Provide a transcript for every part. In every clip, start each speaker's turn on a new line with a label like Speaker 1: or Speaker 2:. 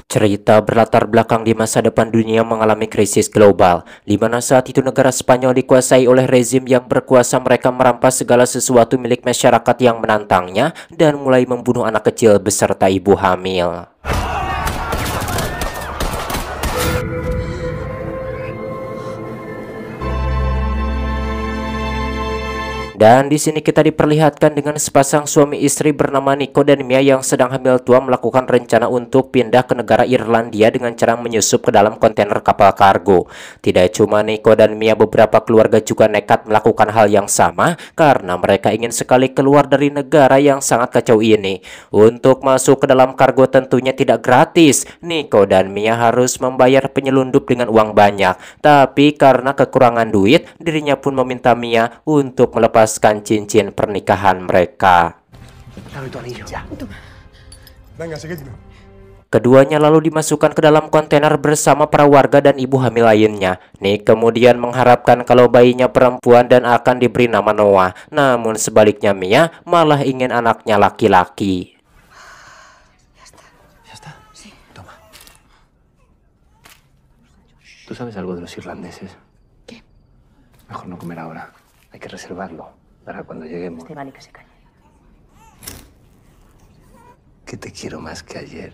Speaker 1: Cerita berlatar belakang di masa depan dunia mengalami krisis global, di mana saat itu negara Spanyol dikuasai oleh rezim yang berkuasa. Mereka merampas segala sesuatu milik masyarakat yang menantangnya dan mulai membunuh anak kecil beserta ibu hamil. Dan di sini kita diperlihatkan dengan sepasang suami istri bernama Nico dan Mia yang sedang hamil tua melakukan rencana untuk pindah ke negara Irlandia dengan cara menyusup ke dalam kontainer kapal kargo. Tidak cuma Nico dan Mia, beberapa keluarga juga nekat melakukan hal yang sama karena mereka ingin sekali keluar dari negara yang sangat kacau ini. Untuk masuk ke dalam kargo tentunya tidak gratis. Nico dan Mia harus membayar penyelundup dengan uang banyak. Tapi karena kekurangan duit, dirinya pun meminta Mia untuk melepas cincin pernikahan mereka. Keduanya lalu dimasukkan ke dalam kontainer bersama para warga dan ibu hamil lainnya. Nick kemudian mengharapkan kalau bayinya perempuan dan akan diberi nama Noah. Namun sebaliknya Mia malah ingin anaknya laki-laki.
Speaker 2: ¿Tú sabes algo de los irlandeses?
Speaker 3: ¿Qué?
Speaker 2: Mejor no comer ahora. Hay que reservarlo para cuando lleguemos.
Speaker 3: Esteban, y que se calle.
Speaker 2: Que te quiero más que ayer.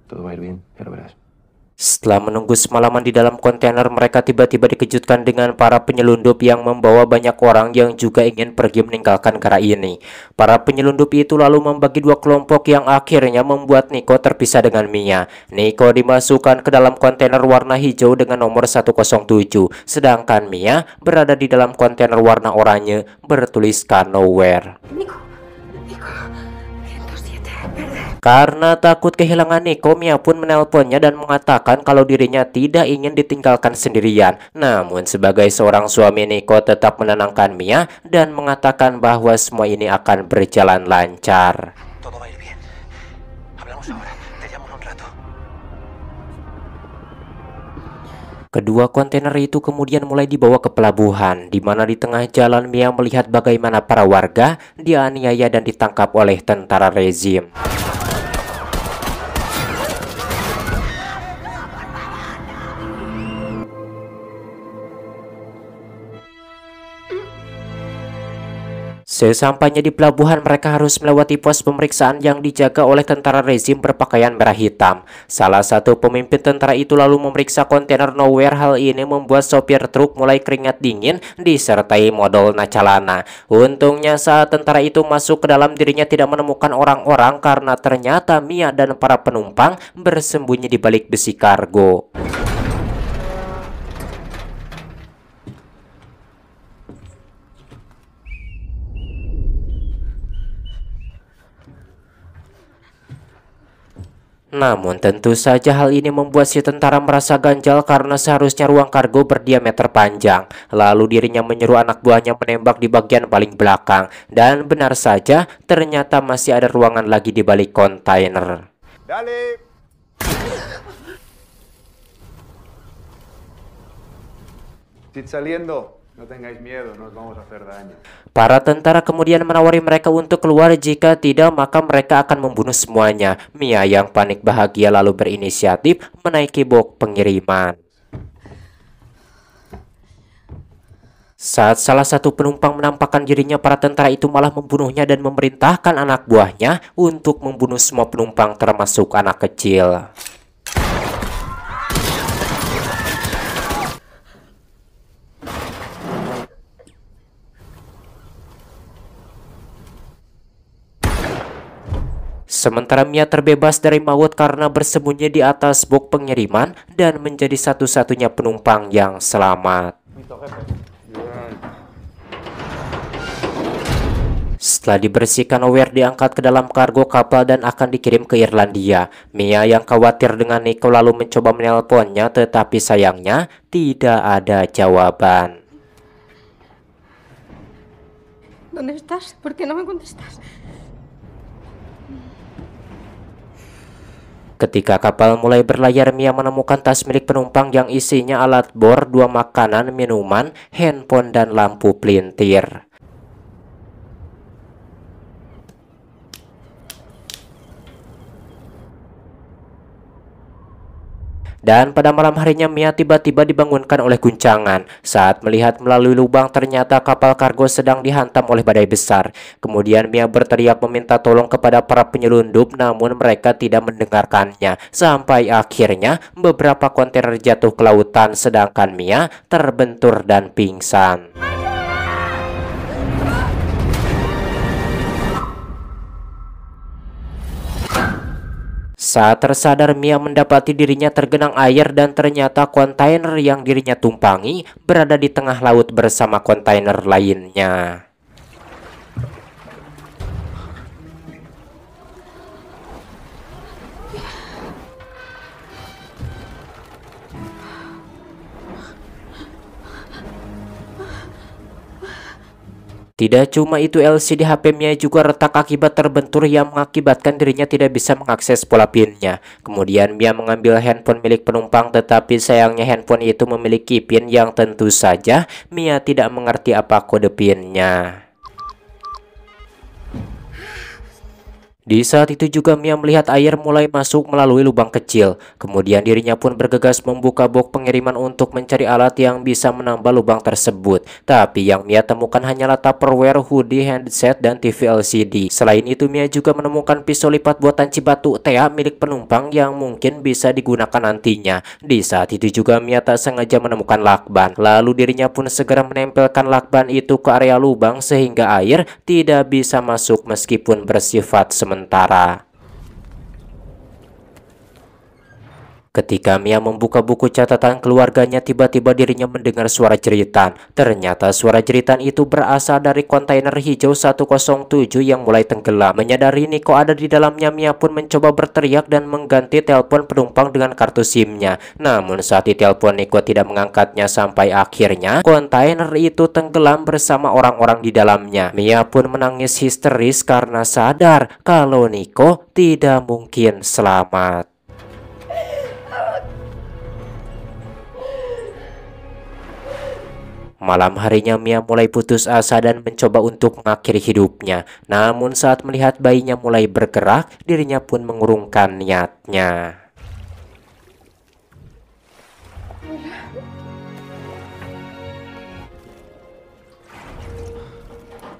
Speaker 2: Todo va a ir bien, ya lo verás.
Speaker 1: Setelah menunggu semalaman di dalam kontainer, mereka tiba-tiba dikejutkan dengan para penyelundup yang membawa banyak orang yang juga ingin pergi meninggalkan negara ini. Para penyelundup itu lalu membagi dua kelompok yang akhirnya membuat Nico terpisah dengan Mia. Nico dimasukkan ke dalam kontainer warna hijau dengan nomor 107, sedangkan Mia berada di dalam kontainer warna oranye bertuliskan Nowhere.
Speaker 3: Nico, 107, verde.
Speaker 1: Karena takut kehilangan Nico, Mia pun menelponnya dan mengatakan kalau dirinya tidak ingin ditinggalkan sendirian. Namun sebagai seorang suami, Nico tetap menenangkan Mia dan mengatakan bahwa semua ini akan berjalan lancar.
Speaker 2: Todo va a ir bien. Hablamos ahora. Te llamo en un rato.
Speaker 1: Kedua kontainer itu kemudian mulai dibawa ke pelabuhan, di mana di tengah jalan Mia melihat bagaimana para warga dianiaya dan ditangkap oleh tentara rezim. Sesampainya di pelabuhan, mereka harus melewati pos pemeriksaan yang dijaga oleh tentara rezim berpakaian merah hitam. Salah satu pemimpin tentara itu lalu memeriksa kontainer Nowhere. Hal ini membuat sopir truk mulai keringat dingin disertai modal nacalana. Untungnya saat tentara itu masuk ke dalam, dirinya tidak menemukan orang-orang karena ternyata Mia dan para penumpang bersembunyi di balik besi kargo. Namun tentu saja hal ini membuat si tentara merasa ganjal karena seharusnya ruang kargo berdiameter panjang. Lalu dirinya menyuruh anak buahnya menembak di bagian paling belakang. Dan benar saja, ternyata masih ada ruangan lagi di balik kontainer.
Speaker 4: Dale. Sit saliendo. No tengáis miedo, nos vamos a hacer daño.
Speaker 1: Para tentara kemudian menawari mereka untuk keluar, jika tidak maka mereka akan membunuh semuanya. Mia yang panik bahagia lalu berinisiatif menaiki box pengiriman. Saat salah satu penumpang menampakkan dirinya, para tentara itu malah membunuhnya dan memerintahkan anak buahnya untuk membunuh semua penumpang termasuk anak kecil. Sementara Mia terbebas dari maut karena bersembunyi di atas box pengiriman dan menjadi satu-satunya penumpang yang selamat. Setelah dibersihkan, Nowhere diangkat ke dalam kargo kapal dan akan dikirim ke Irlandia. Mia yang khawatir dengan Nico lalu mencoba menelponnya, tetapi sayangnya tidak ada jawaban.
Speaker 3: ¿Dónde estás? ¿Por qué no me contestas?
Speaker 1: Ketika kapal mulai berlayar, Mia menemukan tas milik penumpang yang isinya alat bor, 2 makanan, minuman, handphone, dan lampu pelintir. Dan pada malam harinya Mia tiba-tiba dibangunkan oleh guncangan. Saat melihat melalui lubang ternyata kapal kargo sedang dihantam oleh badai besar. Kemudian Mia berteriak meminta tolong kepada para penyelundup, namun mereka tidak mendengarkannya. Sampai akhirnya beberapa kontainer jatuh ke lautan sedangkan Mia terbentur dan pingsan. Saat tersadar, Mia mendapati dirinya tergenang air dan ternyata kontainer yang dirinya tumpangi berada di tengah laut bersama kontainer lainnya. Tidak cuma itu, LCD HP Mia juga retak akibat terbentur yang mengakibatkan dirinya tidak bisa mengakses pola PIN-nya. Kemudian Mia mengambil handphone milik penumpang, tetapi sayangnya handphone itu memiliki PIN yang tentu saja Mia tidak mengerti apa kode PIN-nya. Di saat itu juga Mia melihat air mulai masuk melalui lubang kecil. Kemudian dirinya pun bergegas membuka box pengiriman untuk mencari alat yang bisa menambah lubang tersebut. Tapi yang Mia temukan hanyalah Tupperware, hoodie, handset, dan TV LCD. Selain itu Mia juga menemukan pisau lipat buatan Cibatu Tea milik penumpang yang mungkin bisa digunakan nantinya. Di saat itu juga Mia tak sengaja menemukan lakban. Lalu dirinya pun segera menempelkan lakban itu ke area lubang sehingga air tidak bisa masuk meskipun bersifat sementara. Ketika Mia membuka buku catatan keluarganya, tiba-tiba dirinya mendengar suara jeritan. Ternyata suara jeritan itu berasal dari kontainer hijau 107 yang mulai tenggelam. Menyadari Niko ada di dalamnya, Mia pun mencoba berteriak dan mengganti telepon penumpang dengan kartu SIM-nya. Namun saat ditelepon, Niko tidak mengangkatnya sampai akhirnya kontainer itu tenggelam bersama orang-orang di dalamnya. Mia pun menangis histeris karena sadar kalau Niko tidak mungkin selamat. Malam harinya Mia mulai putus asa dan mencoba untuk mengakhiri hidupnya. Namun saat melihat bayinya mulai bergerak, dirinya pun mengurungkan niatnya.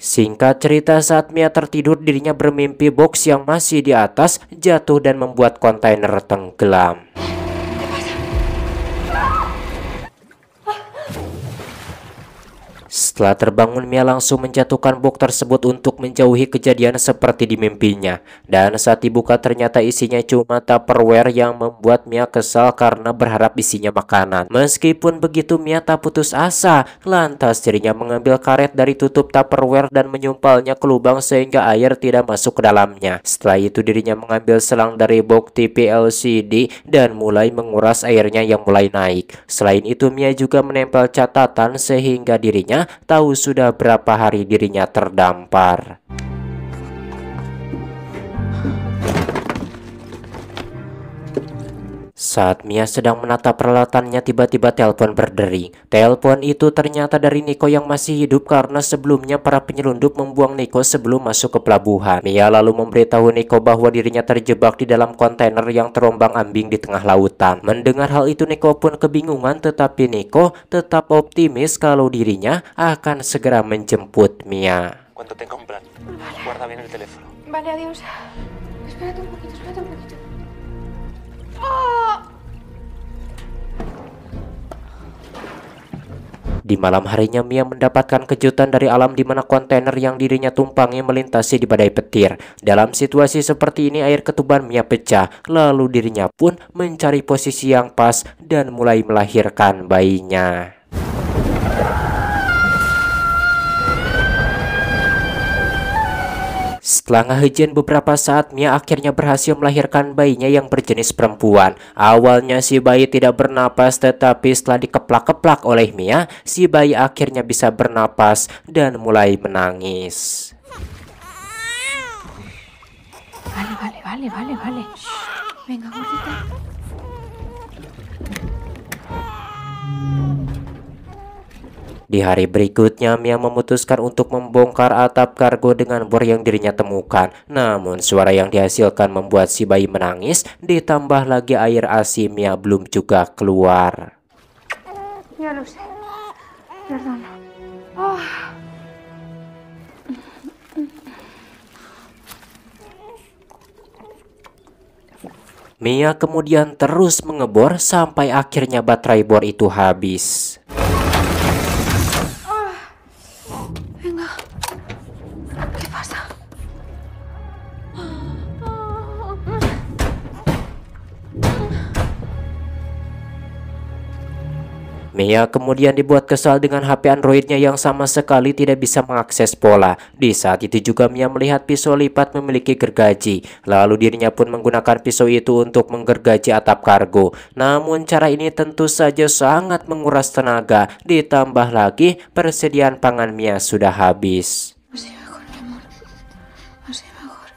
Speaker 1: Singkat cerita, saat Mia tertidur, dirinya bermimpi box yang masih di atas jatuh dan membuat kontainer tenggelam. Setelah terbangun, Mia langsung menjatuhkan box tersebut untuk menjauhi kejadian seperti di mimpinya. Dan saat dibuka ternyata isinya cuma Tupperware yang membuat Mia kesal karena berharap isinya makanan. Meskipun begitu, Mia tak putus asa. Lantas dirinya mengambil karet dari tutup Tupperware dan menyumpalnya ke lubang sehingga air tidak masuk ke dalamnya. Setelah itu dirinya mengambil selang dari box TV LCD dan mulai menguras airnya yang mulai naik. Selain itu Mia juga menempel catatan sehingga dirinya tahu sudah berapa hari dirinya terdampar. Saat Mia sedang menata peralatannya, tiba-tiba telepon berdering. Telepon itu ternyata dari Niko yang masih hidup karena sebelumnya para penyelundup membuang Niko sebelum masuk ke pelabuhan. Mia lalu memberitahu Niko bahwa dirinya terjebak di dalam kontainer yang terombang-ambing di tengah lautan. Mendengar hal itu Niko pun kebingungan, tetapi Niko tetap optimis kalau dirinya akan segera menjemput Mia.
Speaker 5: Cuando tenga un plan, guarda bien el teléfono.
Speaker 3: Vale, adiós. Espérate un poquito, espérate un poquito.
Speaker 1: Di malam harinya Mia mendapatkan kejutan dari alam di mana kontainer yang dirinya tumpangi melintasi di badai petir. Dalam situasi seperti ini air ketuban Mia pecah. Lalu dirinya pun mencari posisi yang pas dan mulai melahirkan bayinya. Setelah ngehejen beberapa saat, Mia akhirnya berhasil melahirkan bayinya yang berjenis perempuan. Awalnya si bayi tidak bernapas, tetapi setelah dikeplak-keplak oleh Mia, si bayi akhirnya bisa bernapas dan mulai menangis.
Speaker 3: Vale. Venga, gordita.
Speaker 1: Di Di hari berikutnya, Mia memutuskan untuk membongkar atap kargo dengan bor yang dirinya temukan. Namun, suara yang dihasilkan membuat si bayi menangis, ditambah lagi air ASI Mia belum juga keluar.
Speaker 3: Ya lo sé. Perdona. Oh.
Speaker 1: Mia kemudian terus mengebor sampai akhirnya baterai bor itu habis.
Speaker 3: Venga. ¿Qué pasa?
Speaker 1: Mia kemudian dibuat kesal dengan HP Androidnya yang sama sekali tidak bisa mengakses pola. Di saat itu juga Mia melihat pisau lipat memiliki gergaji. Lalu dirinya pun menggunakan pisau itu untuk menggergaji atap kargo. Namun cara ini tentu saja sangat menguras tenaga. Ditambah lagi persediaan pangan Mia sudah habis.
Speaker 3: Así mejor, mi amor. Así mejor.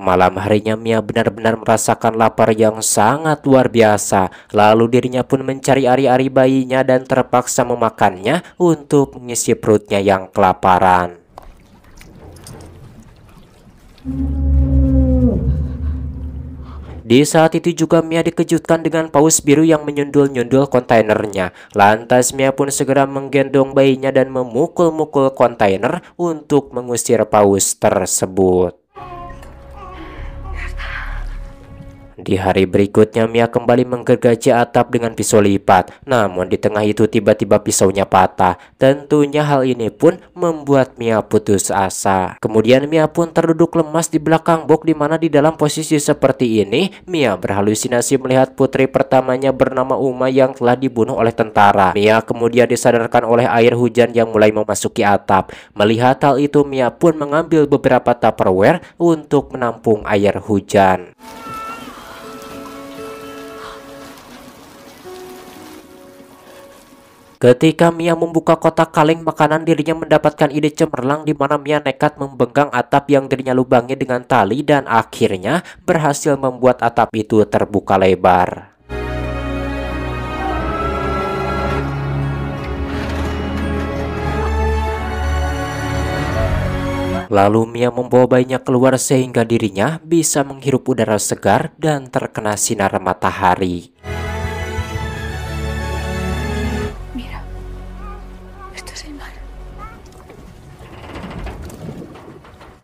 Speaker 1: Malam harinya Mia benar-benar merasakan lapar yang sangat luar biasa. Lalu dirinya pun mencari ari-ari bayinya dan terpaksa memakannya untuk mengisi perutnya yang kelaparan. Di saat itu juga Mia dikejutkan dengan paus biru yang menyundul-nyundul kontainernya. Lantas Mia pun segera menggendong bayinya dan memukul-mukul kontainer untuk mengusir paus tersebut. Di hari berikutnya Mia kembali menggergaji atap dengan pisau lipat. Namun di tengah itu tiba-tiba pisaunya patah. Tentunya hal ini pun membuat Mia putus asa. Kemudian Mia pun terduduk lemas di belakang box, di mana di dalam posisi seperti ini Mia berhalusinasi melihat putri pertamanya bernama Uma yang telah dibunuh oleh tentara. Mia kemudian disadarkan oleh air hujan yang mulai memasuki atap. Melihat hal itu Mia pun mengambil beberapa Tupperware untuk menampung air hujan. Ketika Mia membuka kotak kaleng makanan, dirinya mendapatkan ide cemerlang di mana Mia nekat membengkang atap yang dirinya lubangi dengan tali dan akhirnya berhasil membuat atap itu terbuka lebar. Lalu Mia membawa bayinya keluar sehingga dirinya bisa menghirup udara segar dan terkena sinar matahari.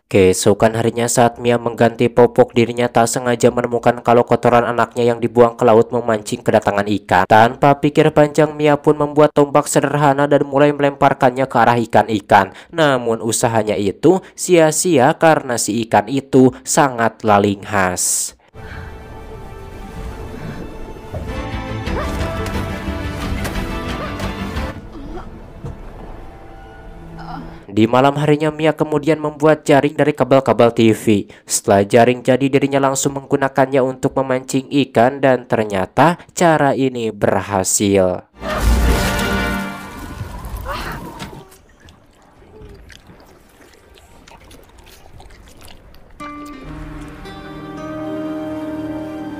Speaker 1: Keesokan harinya saat Mia mengganti popok, dirinya tak sengaja menemukan kalau kotoran anaknya yang dibuang ke laut memancing kedatangan ikan. Tanpa pikir panjang Mia pun membuat tombak sederhana dan mulai melemparkannya ke arah ikan-ikan. Namun usahanya itu sia-sia karena si ikan itu sangat lalinghas. Di malam harinya Mia kemudian membuat jaring dari kabel-kabel TV. Setelah jaring jadi, dirinya langsung menggunakannya untuk memancing ikan dan ternyata cara ini berhasil.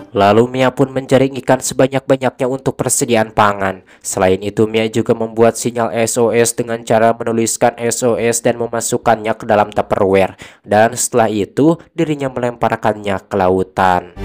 Speaker 1: Lalu Mia pun menjaring ikan sebanyak-banyaknya untuk persediaan pangan. Selain itu Mia juga membuat sinyal SOS dengan cara menuliskan SOS dan memasukkannya ke dalam Tupperware. Dan setelah itu dirinya melemparkannya ke lautan.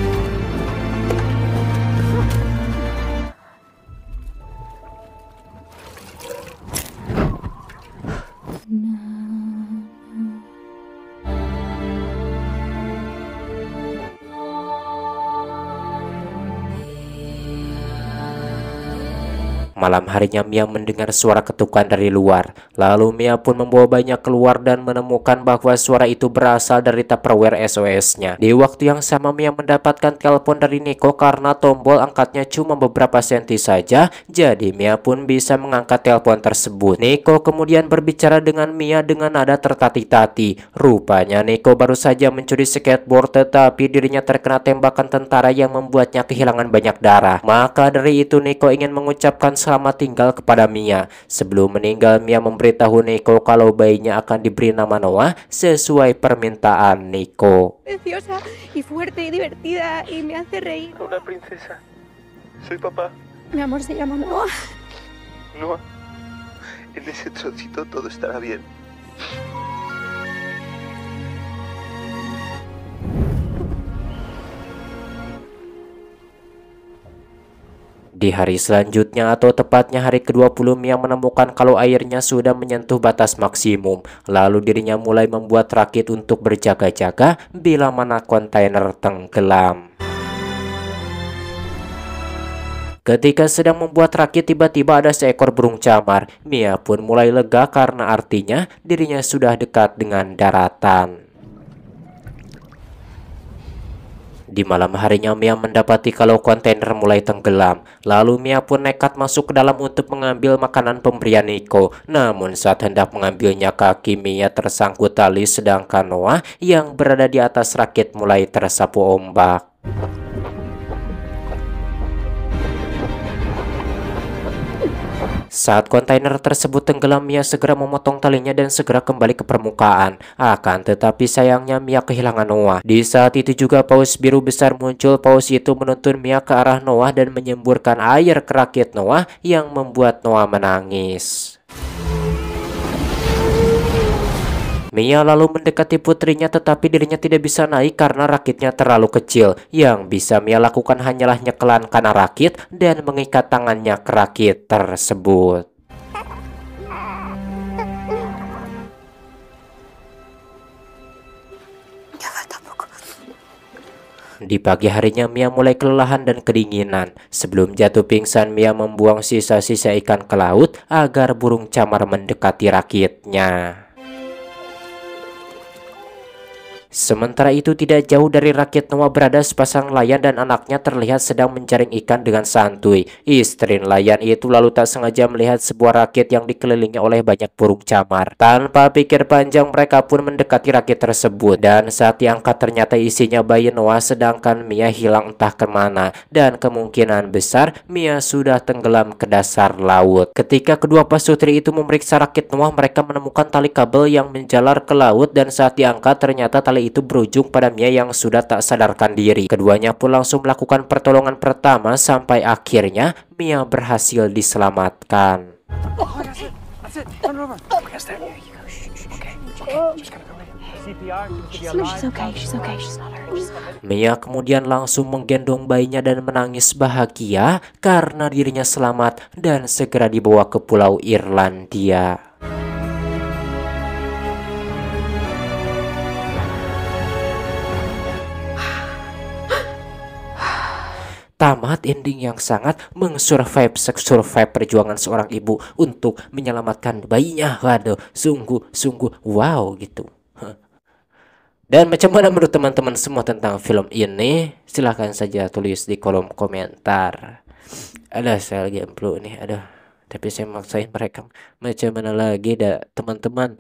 Speaker 1: Malam harinya Mia mendengar suara ketukan dari luar. Lalu Mia pun membawa bayinya keluar dan menemukan bahwa suara itu berasal dari Tupperware SOS-nya. Di waktu yang sama Mia mendapatkan telepon dari Nico karena tombol angkatnya cuma beberapa senti saja. Jadi Mia pun bisa mengangkat telepon tersebut. Nico kemudian berbicara dengan Mia dengan nada tertati-tati. Rupanya Nico baru saja mencuri skateboard, tetapi dirinya terkena tembakan tentara yang membuatnya kehilangan banyak darah. Maka dari itu Nico ingin mengucapkan selamat tinggal kepada Mia. Sebelum meninggal Mia memberitahu Nico kalau bayinya akan diberi nama Noah sesuai permintaan Nico.
Speaker 3: Preciosa y fuerte y divertida y me hace reír.
Speaker 5: Hola, princesa. Soy papá.
Speaker 3: Mi amor se llama Noah.
Speaker 2: No, en ese trocito todo estará bien.
Speaker 1: Di hari selanjutnya atau tepatnya hari ke-20, Mia menemukan kalau airnya sudah menyentuh batas maksimum. Lalu dirinya mulai membuat rakit untuk berjaga-jaga bila mana kontainer tenggelam. Ketika sedang membuat rakit, tiba-tiba ada seekor burung camar. Mia pun mulai lega karena artinya dirinya sudah dekat dengan daratan. Di malam harinya Mia mendapati kalau kontainer mulai tenggelam. Lalu Mia pun nekat masuk ke dalam untuk mengambil makanan pemberian Nico. Namun saat hendak mengambilnya, kaki Mia tersangkut tali sedangkan Noah yang berada di atas rakit mulai tersapu ombak. Saat kontainer tersebut tenggelam, Mia segera memotong talinya dan segera kembali ke permukaan. Akan tetapi sayangnya Mia kehilangan Noah. Di saat itu juga paus biru besar muncul. Paus itu menuntun Mia ke arah Noah dan menyemburkan air ke rakit Noah yang membuat Noah menangis. Mia lalu mendekati putrinya, tetapi dirinya tidak bisa naik karena rakitnya terlalu kecil. Yang bisa Mia lakukan hanyalah nyekelan kana rakit dan mengikat tangannya ke rakit tersebut. Di pagi harinya Mia mulai kelelahan dan kedinginan. Sebelum jatuh pingsan, Mia membuang sisa-sisa ikan ke laut agar burung camar mendekati rakitnya. Sementara itu, tidak jauh dari rakit Noah berada sepasang nelayan dan anaknya terlihat sedang menjaring ikan dengan santuy. Istri nelayan itu lalu tak sengaja melihat sebuah rakit yang dikelilingi oleh banyak burung camar. Tanpa pikir panjang, mereka pun mendekati rakit tersebut. Dan saat diangkat ternyata isinya bayi Noah, sedangkan Mia hilang entah kemana. Dan kemungkinan besar Mia sudah tenggelam ke dasar laut. Ketika kedua pasutri itu memeriksa rakit Noah, mereka menemukan tali kabel yang menjalar ke laut. Dan saat diangkat ternyata tali itu berujung pada Mia yang sudah tak sadarkan diri. Keduanya pun langsung melakukan pertolongan pertama sampai akhirnya Mia berhasil diselamatkan. Mia kemudian langsung menggendong bayinya dan menangis bahagia karena dirinya selamat dan segera dibawa ke pulau Irlandia. Tamat ending yang sangat survive perjuangan seorang ibu untuk menyelamatkan bayinya. Waduh, sungguh wow gitu. Dan macam mana menurut teman-teman semua tentang film ini? Silahkan saja tulis di kolom komentar. Ada saya lagi upload nih, tapi saya maksain mereka. Macam mana lagi teman-teman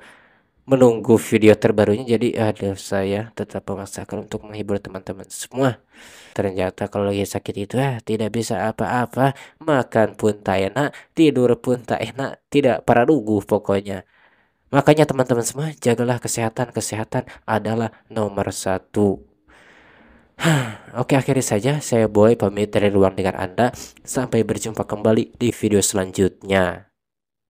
Speaker 1: menunggu video terbarunya, jadi saya tetap memaksakan untuk menghibur teman-teman semua. Ternyata kalau lagi sakit itu tidak bisa apa-apa, makan pun tak enak, tidur pun tak enak, tidak paralugu pokoknya. Makanya teman-teman semua, jagalah kesehatan adalah nomor 1. Oke, akhiri saja saya Boy pamit dari ruang dengan Anda. Sampai berjumpa kembali di video selanjutnya.